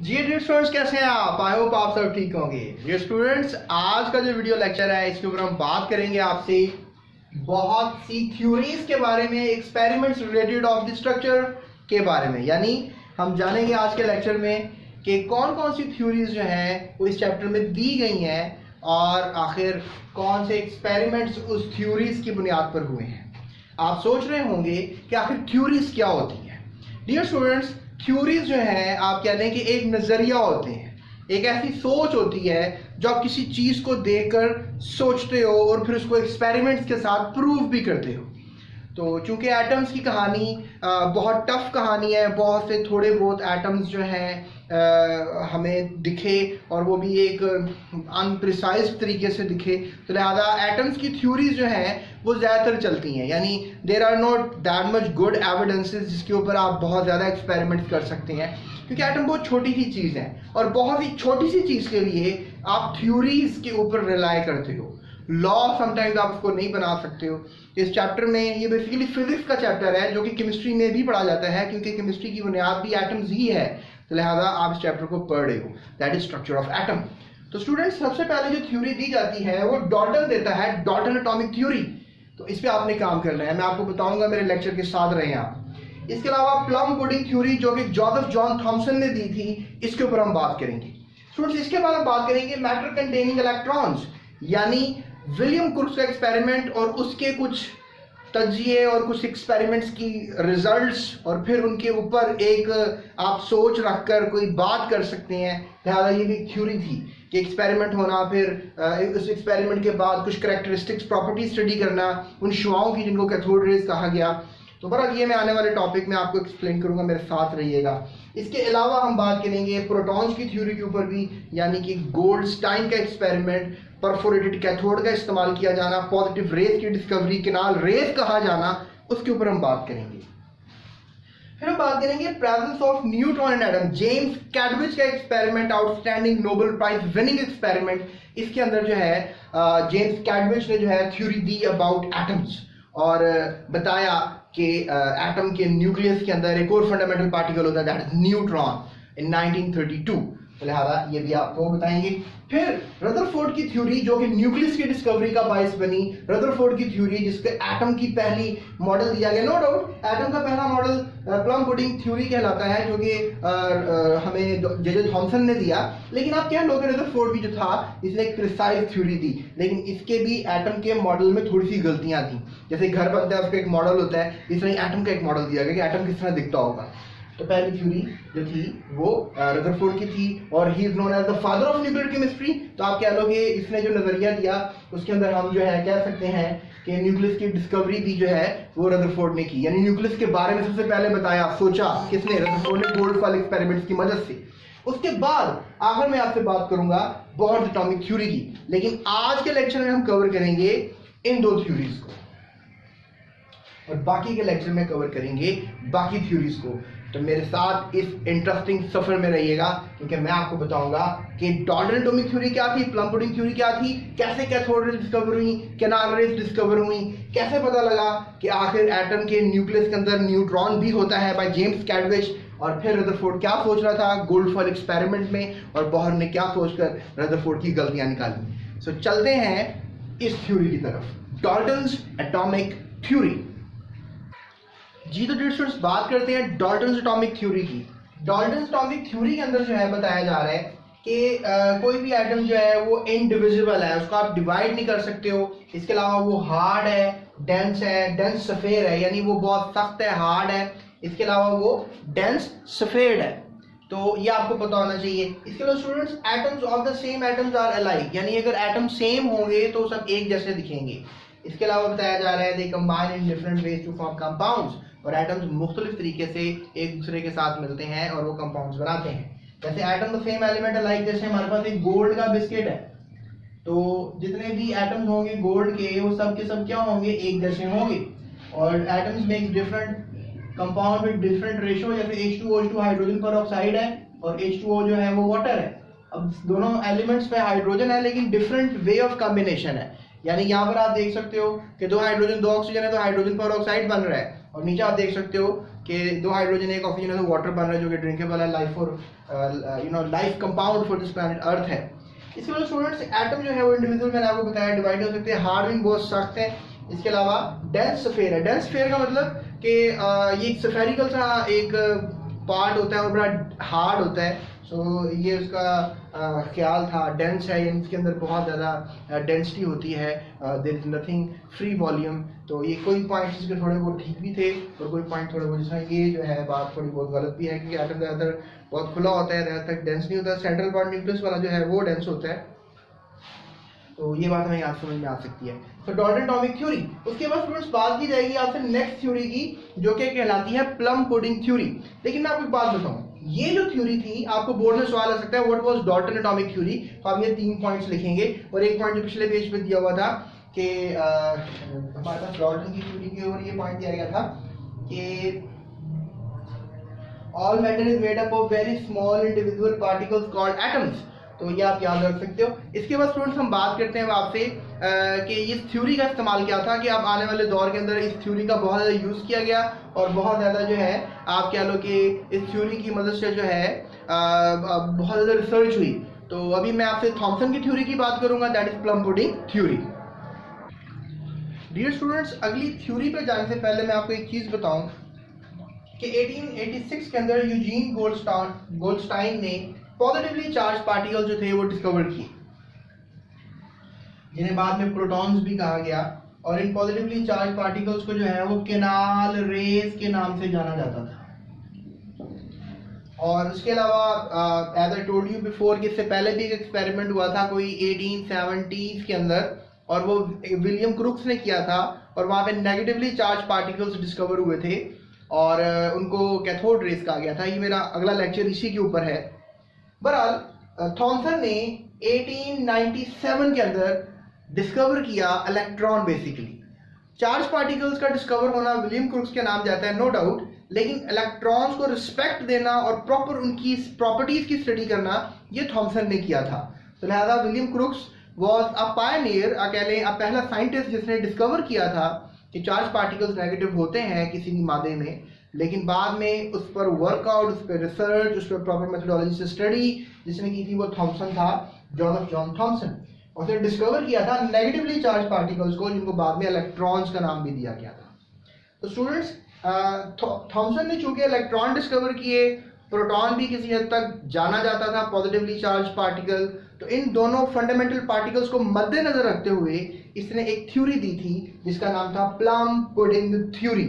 जी dear students, कैसे हैं आप? आई होप आप सब ठीक होंगे। डियर स्टूडेंट्स, आज का जो वीडियो लेक्चर है इसके ऊपर हम बात करेंगे आपसे बहुत सी थ्योरीज के बारे में, experiments related of the structure के बारे में। यानी हम जानेंगे आज के लेक्चर में कि कौन कौन सी थ्योरीज जो हैं वो इस चैप्टर में दी गई हैं और आखिर कौन से एक्सपेरिमेंट्स उस थ्योरीज की बुनियाद पर हुए हैं। आप सोच रहे होंगे कि आखिर थ्योरीज क्या होती हैं। डियर स्टूडेंट्स, थ्योरीज जो है आप कह लें कि एक नज़रिया होते हैं, एक ऐसी सोच होती है जो आप किसी चीज़ को देखकर सोचते हो और फिर उसको एक्सपेरिमेंट्स के साथ प्रूव भी करते हो। तो चूंकि एटम्स की कहानी बहुत टफ कहानी है, बहुत से थोड़े बहुत एटम्स जो हैं हमें दिखे और वो भी एक अनप्रिसाइज तरीके से दिखे, तो लिहाजा एटम्स की थ्योरीज जो हैं वो ज़्यादातर चलती हैं। यानी there are not that much good evidences जिसके ऊपर आप बहुत ज़्यादा एक्सपेरिमेंट्स कर सकते हैं, क्योंकि एटम बहुत छोटी सी चीज़ है और बहुत ही छोटी सी चीज़ के लिए आप थ्योरीज के ऊपर रिलाई करते हो। लॉ समटाइम्स आप उसको नहीं बना सकते हो। इस चैप्टर में ये बेसिकली फिजिक्स का चैप्टर है जो कि केमिस्ट्री में भी पढ़ा जाता है, क्योंकि केमिस्ट्री की बुनियाद भी एटम्स ही है, तो लिहाजा आप इस चैप्टर को पढ़ रहे हो, that is structure of atom. तो स्टूडेंट्स, सबसे पहले जो थ्योरी दी जाती है वो डॉल्टन देता है, डॉल्टन एटॉमिक थ्योरी। तो इस पर आपने काम करना है, मैं आपको बताऊंगा, मेरे लेक्चर के साथ रहे आप। इसके अलावा प्लम पुडिंग थ्योरी जो कि जोसेफ जॉन थॉमसन ने दी थी, इसके ऊपर हम बात करेंगे। स्टूडेंट्स, इसके बाद हम बात करेंगे मैटर कंटेनिंग इलेक्ट्रॉन्स, यानी विलियम कुर्स का एक्सपेरिमेंट और उसके कुछ तजिए और कुछ एक्सपेरिमेंट्स की रिजल्ट्स, और फिर उनके ऊपर एक आप सोच रखकर कोई बात कर सकते हैं। लिहाजा ये भी थ्योरी थी कि एक्सपेरिमेंट होना, फिर उस एक्सपेरिमेंट के बाद कुछ करेक्टरिस्टिक्स प्रॉपर्टी स्टडी करना उन शुआओं की जिनको कैथोड रेज कहा गया। तो बहरहाल ये मैं आने वाले टॉपिक में आपको एक्सप्लेन करूंगा, मेरे साथ रहिएगा। इसके अलावा हम बात करेंगे प्रोटॉन्स की थ्योरी के ऊपर भी, यानी कि गोल्डस्टाइन का एक्सपेरिमेंट, परफोरेटेड कैथोड का इस्तेमाल किया जाना, पॉजिटिव रेज की डिस्कवरी, किनाल रेज कहा जाना, उसके ऊपर हम बात करेंगे। फिर हम बात करेंगे presence of neutron in atom, James कैडविच का experiment, outstanding Nobel prize winning experiment. इसके अंदर जो है जेम्स कैडविच ने जो है थ्योरी दी अबाउट एटम्स और बताया कि एटम के न्यूक्लियस के अंदर एक और फंडामेंटल पार्टिकल होता है, दैट इज न्यूट्रॉन, इन 1932। तो लिहाजा ये भी आपको बताएंगे। फिर रदरफोर्ड की थ्योरी जो कि न्यूक्लियस की डिस्कवरी का बायस बनी, रदरफोर्ड की थ्योरी जिसके एटम की पहली मॉडल दिया गया। नो डाउट एटम का पहला मॉडल प्लम पुडिंग थ्योरी कहलाता है, जो कि हमें जे थॉमसन ने दिया। लेकिन आप कह लो कि रदरफोर्ड भी जो था इसने एक प्रिसाइज थ्योरी दी, लेकिन इसके भी एटम के मॉडल में थोड़ी सी गलतियां थी। जैसे घर बनता है उसका एक मॉडल होता है, इसमें एटम का एक मॉडल दिया गया कि एटम किस तरह दिखता होगा। तो पहली थ्योरी जो थी वो रदरफोर्ड की थी और he is known as the father of nuclear chemistry. तो आप कह लो कि इसने जो नजरिया दिया उसके अंदर हम जो है कह सकते हैं कि न्यूक्लियस की डिस्कवरी भी जो है वो रदरफोर्ड ने की, यानी न्यूक्लियस के बारे में सबसे पहले बताया, सोचा किसने? रदरफोर्ड ने गोल्डफॉल एक्सपेरिमेंट्स की मदद से। उसके बाद आखिर में आपसे बात करूंगा बोह्र's एटॉमिक थ्योरी की। लेकिन आज के लेक्चर में हम कवर करेंगे इन दो थ्योरीज को और बाकी के लेक्चर में कवर करेंगे बाकी थ्योरीज को। तो मेरे साथ इस इंटरेस्टिंग सफर में रहिएगा, क्योंकि मैं आपको बताऊंगा कि डॉल्टन एटॉमिक थ्योरी क्या थी, प्लम पुडिंग थ्योरी क्या थी, कैसे कैथोड रेज डिस्कवर हुई, किनाल रेज डिस्कवर हुई, कैसे पता लगा कि आखिर एटम के न्यूक्लियस के अंदर न्यूट्रॉन भी होता है बाय जेम्स कैडविच, और फिर रदरफोर्ड क्या सोच रहा था गोल्डफॉल एक्सपेरिमेंट में, और बोह्र ने क्या सोचकर रदरफोर्ड की गलतियां निकाली। सो चलते हैं इस थ्योरी की तरफ, डॉल्टन्स एटॉमिक थ्योरी। जी तो डियर स्टूडेंट्स, बात करते हैं डॉल्टन्स एटॉमिक थ्योरी की। डॉल्टन्स एटॉमिक थ्योरी के अंदर जो है बताया जा रहा है कि कोई भी एटम जो है वो इनडिविजिबल है, उसको आप डिवाइड नहीं कर सकते हो। इसके अलावा वो हार्ड है, डेंस सफ़ेद है, यानी वो बहुत सख्त है, हार्ड है। इसके अलावा वो डेंस सफ़ेद है, तो ये आपको पता होना चाहिए। इसके अलावा students, atoms of the same atoms are alike, यानी अगर एटम सेम होंगे तो सब एक जैसे दिखेंगे। इसके अलावा बताया जा रहा है they combine in different ways to form compounds, और एटम्स मुख्तलिफ तरीके से एक दूसरे के साथ मिलते हैं और वो कंपाउंड्स बनाते हैं। जैसे atom the same element alike, जैसे हमारे पास एक गोल्ड का बिस्किट है, तो जितने भी एटम्स होंगे गोल्ड के वो सब के सब क्या होंगे? एक जैसे होंगे। और atoms make different compound with different ratio, जैसे H2O हाइड्रोजन पर ऑक्साइड है और H2O जो है वो वाटर है। अब दोनों एलिमेंट्स में हाइड्रोजन है लेकिन डिफरेंट वे ऑफ कॉम्बिनेशन है, यानी यहाँ पर आप देख सकते हो कि दो हाइड्रोजन दो ऑक्सीजन है तो हाइड्रोजन पर ऑक्साइड बन रहा है, और नीचे आप देख सकते हो कि 2 हाइड्रोजन एक ऑक्सीजन है तो वाटर बन रहा है जो कि ड्रिंकेबल है, life for life compound for this planet Earth है। इसके बाद स्टूडेंट्स एटम जो है वो इंडिविजुअल मैंने आपको बताया डिवाइड हो सकते हैं, हार्ड भी बहुत सख्त है। इसके अलावा डेंस स्फीयर है। डेंस स्फीयर का मतलब कि ये एक स्फेरिकल सा एक पार्ट होता है और बड़ा हार्ड होता है। सो ये उसका ख्याल था, डेंस है, इसके अंदर बहुत ज़्यादा डेंसिटी होती है, there is nothing free volume. तो ये कोई पॉइंट इसके थोड़े बहुत ठीक भी थे और कोई पॉइंट थोड़े बहुत, जिसमें ये जो है बात थोड़ी बहुत गलत भी है क्योंकि एटम ज़्यादातर बहुत खुला होता है, ज़्यादातर डेंस नहीं होता। सेंट्रल पॉइंट न्यूक्लियस वाला जो है वो डेंस होता है। तो ये बात हमें यहाँ समझ में आ सकती है। तो डाल्टन एटॉमिक थ्योरी। उसके बाद स्टूडेंट्स बात की जाएगी आपसे नेक्स्ट थ्योरी की जो कि कहलाती है प्लम पुडिंग थ्योरी। लेकिन मैं आपको एक बात बताऊं, ये जो थ्योरी थी आपको बोर्ड में सवाल आ सकता है, what was Dalton atomic theory. तो आप ये 3 पॉइंट्स लिखेंगे और एक पॉइंट जो पिछले पेज पे दिया हुआ था कि हमारे पास डाल्टन की थ्योरी के ऊपर ये पॉइंट दिया गया था कि all matter is made up of very small individual particles called atoms. तो ये आप याद रख सकते हो। इसके बाद स्टूडेंट्स हम बात करते हैं आपसे कि इस थ्योरी का इस्तेमाल क्या था कि अब आने वाले दौर के अंदर इस थ्योरी का बहुत ज़्यादा यूज़ किया गया और बहुत ज़्यादा जो है आप कह लो कि इस थ्योरी की मदद से जो है बहुत ज़्यादा रिसर्च हुई। तो अभी मैं आपसे थॉमसन की थ्योरी की बात करूंगा, that is plum pudding theory. Dear students, अगली थ्योरी पर जाने से पहले मैं आपको एक चीज़ बताऊं कि 1886 के अंदर यूजीन गोल्डस्टाइन ने पॉजिटिवली चार्ज पार्टिकल जो थे वो डिस्कवर किए, जिन्हें बाद में प्रोटॉन्स भी कहा गया। और इन पॉजिटिवली चार्ज पार्टिकल्स को जो है वो केनाल रेज के नाम से जाना जाता था। और उसके अलावा as I told you before कि इससे पहले भी एक एक्सपेरिमेंट हुआ था कोई 1870s के अंदर, और वो विलियम क्रुक्स ने किया था और वहाँ पे नेगेटिवली चार्ज पार्टिकल्स डिस्कवर हुए थे और उनको कैथोड रेज कहा गया था। ये मेरा अगला लेक्चर इसी के ऊपर है। बहरहाल थॉमसन ने 1897 के अंदर डिस्कवर किया इलेक्ट्रॉन। बेसिकली चार्ज पार्टिकल्स का डिस्कवर होना विलियम क्रुक्स के नाम जाता है, नो डाउट, लेकिन इलेक्ट्रॉन्स को रिस्पेक्ट देना और प्रॉपर उनकी प्रॉपर्टीज की स्टडी करना ये थॉमसन ने किया था। तो लिहाजा William crooks was a Pioneer, कह लें अ पहला साइंटिस्ट जिसने डिस्कवर किया था कि चार्ज पार्टिकल्स नेगेटिव होते हैं किसी भी मादे में, लेकिन बाद में उस पर वर्कआउट, उस पर रिसर्च, उस पर प्रॉपर मेथोडोलॉजी से स्टडी जिसने की थी वो थॉमसन था, जोसेफ जॉन थॉमसन। और उसने डिस्कवर किया था नेगेटिवली चार्ज पार्टिकल्स को, जिनको बाद में इलेक्ट्रॉन्स का नाम भी दिया गया था। तो स्टूडेंट्स, थॉमसन ने चूंकि इलेक्ट्रॉन डिस्कवर किए, प्रोटॉन भी किसी हद तक जाना जाता था पॉजिटिवली चार्ज पार्टिकल, तो इन दोनों फंडामेंटल पार्टिकल्स को मद्देनजर रखते हुए इसने एक थ्योरी दी थी जिसका नाम था प्लम पुडिंग थ्योरी।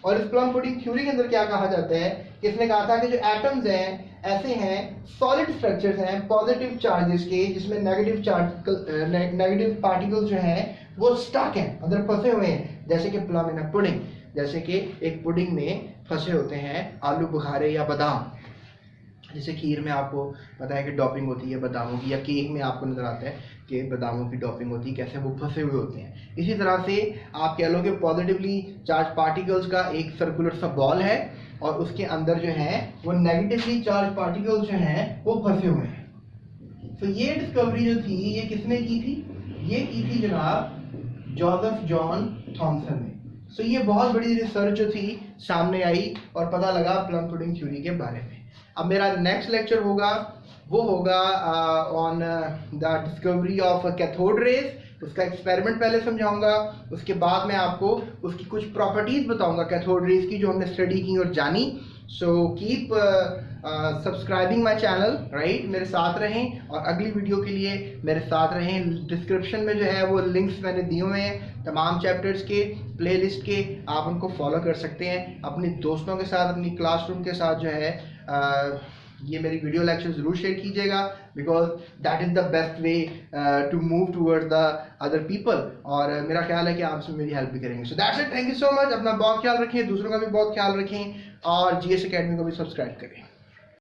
और इस प्लम पुडिंग थ्योरी के अंदर क्या कहा जाता है कि इसने कहा था कि जो एटम्स हैं ऐसे हैं, सॉलिड स्ट्रक्चर्स हैं पॉजिटिव चार्जेस के, जिसमें नेगेटिव पार्टिकल्स जो हैं वो स्टक हैं, अंदर फंसे हुए हैं, जैसे कि प्लम इन अ पुडिंग, जैसे कि एक पुडिंग में फंसे होते हैं आलू बुखारे या बादाम। जैसे खीर में आपको पता है कि डॉपिंग होती है बादामों की, या केक में आपको नजर आता है कि बादामों की डॉपिंग होती है, कैसे वो फंसे हुए होते हैं। इसी तरह से आप कह लो कि पॉजिटिवली चार्ज पार्टिकल्स का एक सर्कुलर सा बॉल है और उसके अंदर जो है वो नेगेटिवली चार्ज पार्टिकल्स जो हैं वो फंसे हुए हैं। तो ये डिस्कवरी जो थी ये किसने की थी? ये की थी जनाब जोसेफ जॉन थॉमसन ने। सो ये बहुत बड़ी रिसर्च जो थी सामने आई और पता लगा प्लम पुडिंग थ्योरी के बारे में। अब मेरा नेक्स्ट लेक्चर होगा वो होगा on the discovery of cathode rays, उसका एक्सपेरिमेंट पहले समझाऊंगा, उसके बाद मैं आपको उसकी कुछ प्रॉपर्टीज बताऊंगा कैथोड रेज की जो हमने स्टडी की और जानी। So keep subscribing my channel, right, मेरे साथ रहें और अगली वीडियो के लिए मेरे साथ रहें। डिस्क्रिप्शन में जो है वो लिंक्स मैंने दिए हुए हैं तमाम चैप्टर्स के, प्लेलिस्ट के, आप उनको फॉलो कर सकते हैं। अपने दोस्तों के साथ, अपनी क्लासरूम के साथ जो है ये मेरी वीडियो लेक्चर ज़रूर शेयर कीजिएगा, because that is the best way to move toward the other people. और मेरा ख्याल है कि आप सब मेरी हेल्प भी करेंगे। So that's it, thank you so much. अपना बहुत ख्याल रखें, दूसरों का भी बहुत ख्याल रखें और GS अकेडमी को भी सब्सक्राइब करें।